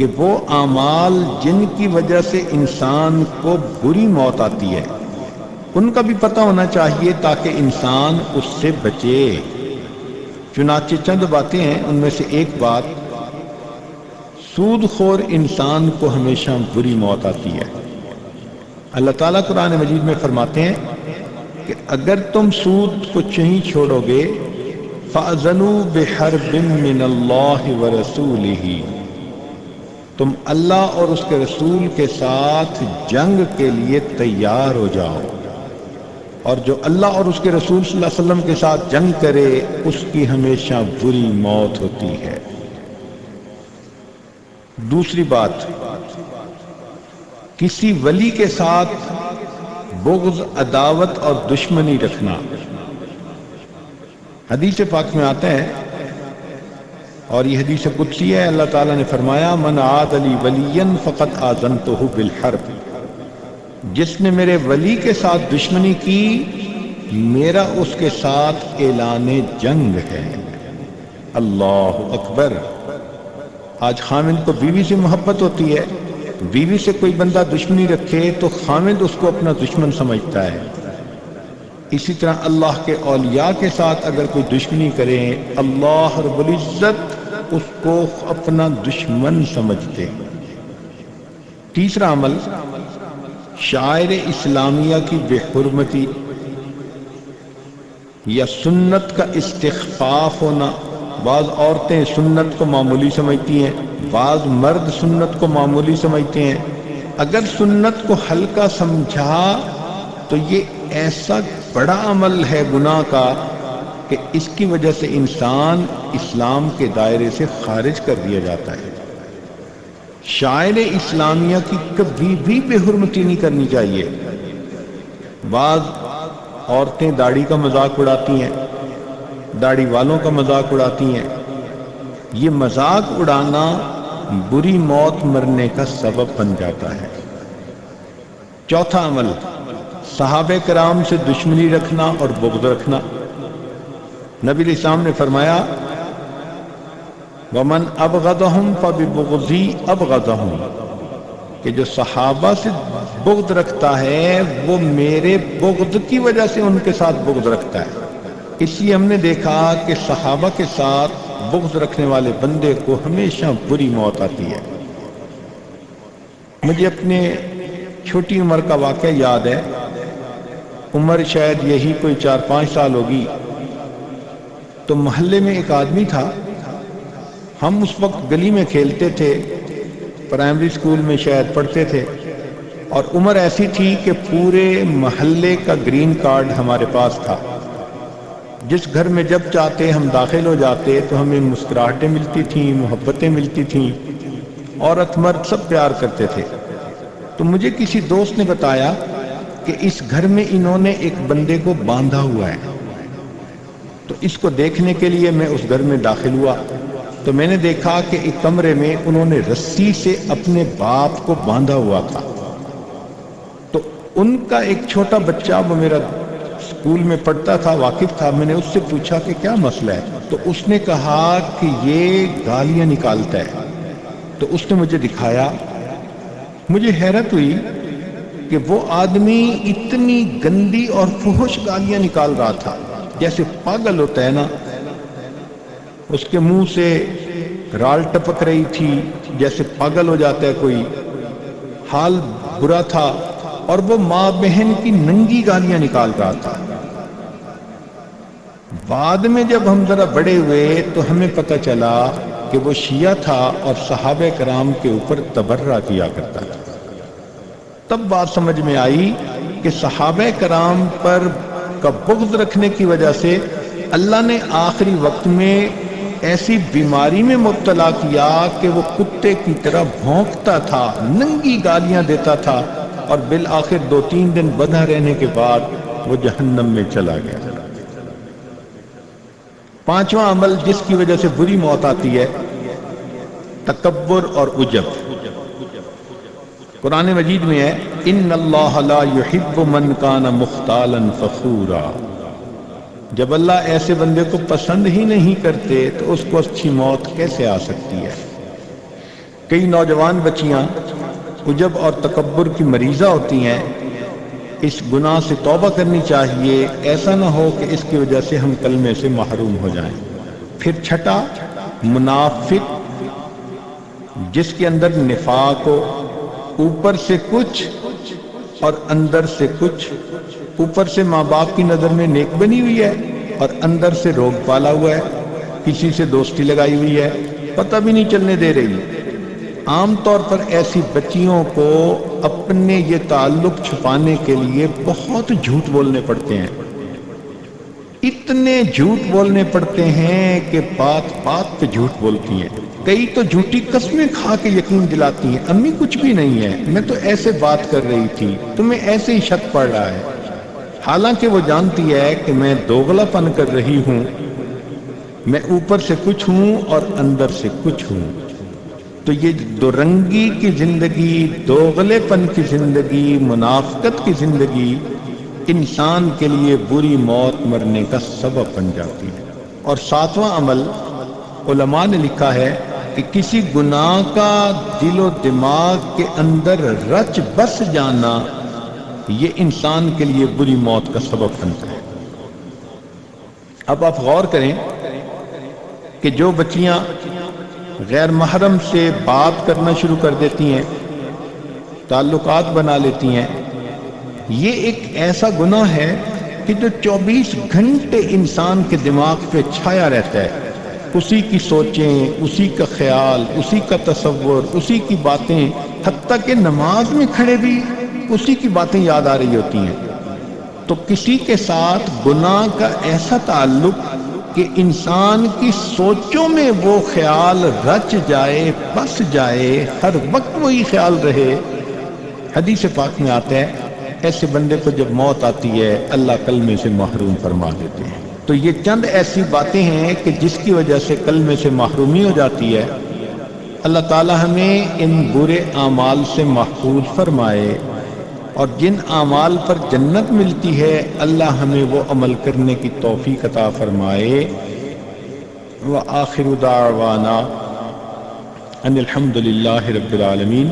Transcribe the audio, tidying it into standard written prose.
کہ وہ اعمال جن کی وجہ سے انسان کو بری موت آتی ہے ان کا بھی پتہ ہونا چاہیے تاکہ انسان اس سے بچے۔ چنانچہ چند باتیں ہیں، ان میں سے ایک بات، سود خور انسان کو ہمیشہ بری موت آتی ہے۔ اللہ تعالیٰ قرآن مجید میں فرماتے ہیں کہ اگر تم سود کو نہیں چھوڑو گے فَأَذَنُوا بِحَرْبٍ مِّنَ اللَّهِ وَرَسُولِهِ، تم اللہ اور اس کے رسول کے ساتھ جنگ کے لیے تیار ہو جاؤ، اور جو اللہ اور اس کے رسول صلی اللہ علیہ وسلم کے ساتھ جنگ کرے اس کی ہمیشہ بری موت ہوتی ہے۔ دوسری بات، کسی ولی کے ساتھ بغض، عداوت اور دشمنی رکھنا۔ حدیث پاک میں آتا ہے اور یہ حدیث قدسی ہے، اللہ تعالیٰ نے فرمایا من عاد لی ولیا فقد آذنتہ بالحرب، جس نے میرے ولی کے ساتھ دشمنی کی میرا اس کے ساتھ اعلان جنگ ہے۔ اللہ اکبر۔ آج خامد کو بیوی سے محبت ہوتی ہے، بیوی سے کوئی بندہ دشمنی رکھے تو خامد اس کو اپنا دشمن سمجھتا ہے۔ اسی طرح اللہ کے اولیاء کے ساتھ اگر کوئی دشمنی کرے اللہ رب العزت اس کو اپنا دشمن سمجھتے۔ تیسرا عمل، شاعر اسلامیہ کی بے حرمتی یا سنت کا استخفاف ہونا۔ بعض عورتیں سنت کو معمولی سمجھتی ہیں، بعض مرد سنت کو معمولی سمجھتے ہیں۔ اگر سنت کو ہلکا سمجھا تو یہ ایسا بڑا عمل ہے گناہ کا کہ اس کی وجہ سے انسان اسلام کے دائرے سے خارج کر دیا جاتا ہے۔ شاعر اسلامیہ کی کبھی بھی بے حرمتی نہیں کرنی چاہیے۔ بعض عورتیں داڑھی کا مذاق اڑاتی ہیں، داڑھی والوں کا مذاق اڑاتی ہیں۔ یہ مذاق اڑانا بری موت مرنے کا سبب بن جاتا ہے۔ چوتھا عمل، صحابہ کرام سے دشمنی رکھنا اور بغض رکھنا۔ نبی علیہ السلام نے فرمایا وَمَنْ أَبْغَضَهُمْ فَبِبُغْضِي أَبْغَضَهُمْ، کہ جو صحابہ سے بغض رکھتا ہے وہ میرے بغض کی وجہ سے ان کے ساتھ بغض رکھتا ہے۔ اس لیے ہم نے دیکھا کہ صحابہ کے ساتھ بغض رکھنے والے بندے کو ہمیشہ بری موت آتی ہے۔ مجھے اپنے چھوٹی عمر کا واقعہ یاد ہے، عمر شاید یہی کوئی 4-5 سال ہوگی، تو محلے میں ایک آدمی تھا، ہم اس وقت گلی میں کھیلتے تھے، پرائمری سکول میں شاید پڑھتے تھے، اور عمر ایسی تھی کہ پورے محلے کا گرین کارڈ ہمارے پاس تھا۔ جس گھر میں جب چاہتے ہم داخل ہو جاتے تو ہمیں مسکراہٹیں ملتی تھیں، محبتیں ملتی تھیں، عورت مرد سب پیار کرتے تھے۔ تو مجھے کسی دوست نے بتایا کہ اس گھر میں انہوں نے ایک بندے کو باندھا ہوا ہے، تو اس کو دیکھنے کے لیے میں اس گھر میں داخل ہوا تو میں نے دیکھا کہ ایک کمرے میں انہوں نے رسی سے اپنے باپ کو باندھا ہوا تھا۔ تو ان کا ایک چھوٹا بچہ، وہ میرا اسکول میں پڑھتا تھا، واقف تھا، میں نے اس سے پوچھا کہ کیا مسئلہ ہے، تو اس نے کہا کہ یہ گالیاں نکالتا ہے۔ تو اس نے مجھے دکھایا، مجھے حیرت ہوئی کہ وہ آدمی اتنی گندی اور فحش گالیاں نکال رہا تھا، جیسے پاگل ہوتا ہے نا، اس کے منہ سے رال ٹپک رہی تھی جیسے پاگل ہو جاتا ہے کوئی، حال برا تھا، اور وہ ماں بہن کی ننگی گالیاں نکال رہا تھا۔ بعد میں جب ہم ذرا بڑے ہوئے تو ہمیں پتہ چلا کہ وہ شیعہ تھا اور صحابہ کرام کے اوپر تبرہ کیا کرتا تھا۔ تب بات سمجھ میں آئی کہ صحابہ کرام پر کا بغض رکھنے کی وجہ سے اللہ نے آخری وقت میں ایسی بیماری میں مبتلا کیا کہ وہ کتے کی طرح بھونکتا تھا، ننگی گالیاں دیتا تھا، اور بالآخر 2-3 دن بندھا رہنے کے بعد وہ جہنم میں چلا گیا۔ پانچواں عمل جس کی وجہ سے بری موت آتی ہے، تکبر اور عجب۔ قرآن مجید میں ہے ان اللہ لا يحب من کان مختالا فخورا، جب اللہ ایسے بندے کو پسند ہی نہیں کرتے تو اس کو اچھی موت کیسے آ سکتی ہے۔ کئی نوجوان بچیاں عجب اور تکبر کی مریضہ ہوتی ہیں، اس گناہ سے توبہ کرنی چاہیے، ایسا نہ ہو کہ اس کی وجہ سے ہم کلمے سے محروم ہو جائیں۔ پھر چھٹا، منافق جس کے اندر نفاق ہو، اوپر سے کچھ اور اندر سے کچھ، اوپر سے ماں باپ کی نظر میں نیک بنی ہوئی ہے اور اندر سے روگ پالا ہوا ہے، کسی سے دوستی لگائی ہوئی ہے، پتہ بھی نہیں چلنے دے رہی۔ عام طور پر ایسی بچیوں کو اپنے یہ تعلق چھپانے کے لیے بہت جھوٹ بولنے پڑتے ہیں، اتنے جھوٹ بولنے پڑتے ہیں کہ بات بات پہ جھوٹ بولتی ہیں۔ کئی تو جھوٹی قسمیں کھا کے یقین دلاتی ہیں، امی کچھ بھی نہیں ہے، میں تو ایسے بات کر رہی تھی، تمہیں ایسے ہی شک پڑ رہا ہے، حالانکہ وہ جانتی ہے کہ میں دوغلا پن کر رہی ہوں، میں اوپر سے کچھ ہوں اور اندر سے کچھ ہوں۔ تو یہ دو رنگی کی زندگی، دوغلے پن کی زندگی، منافقت کی زندگی انسان کے لیے بری موت مرنے کا سبب بن جاتی ہے۔ اور ساتواں عمل علماء نے لکھا ہے کہ کسی گناہ کا دل و دماغ کے اندر رچ بس جانا یہ انسان کے لیے بری موت کا سبب بنتا ہے۔ اب آپ غور کریں کہ جو بچیاں غیر محرم سے بات کرنا شروع کر دیتی ہیں، تعلقات بنا لیتی ہیں، یہ ایک ایسا گناہ ہے کہ جو 24 گھنٹے انسان کے دماغ پہ چھایا رہتا ہے، اسی کی سوچیں، اسی کا خیال، اسی کا تصور، اسی کی باتیں، حتیٰ کہ نماز میں کھڑے بھی اسی کی باتیں یاد آ رہی ہوتی ہیں۔ تو کسی کے ساتھ گناہ کا ایسا تعلق کہ انسان کی سوچوں میں وہ خیال رچ جائے، بس جائے، ہر وقت وہی خیال رہے، حدیث پاک میں آتا ہے ایسے بندے کو جب موت آتی ہے اللہ کلمے سے محروم فرما دیتے ہیں۔ تو یہ چند ایسی باتیں ہیں کہ جس کی وجہ سے کلمے سے محرومی ہو جاتی ہے۔ اللہ تعالی ہمیں ان برے اعمال سے محفوظ فرمائے، اور جن اعمال پر جنت ملتی ہے اللہ ہمیں وہ عمل کرنے کی توفیق عطا فرمائے۔ وآخر دعوانا ان الحمد للہ رب العالمین۔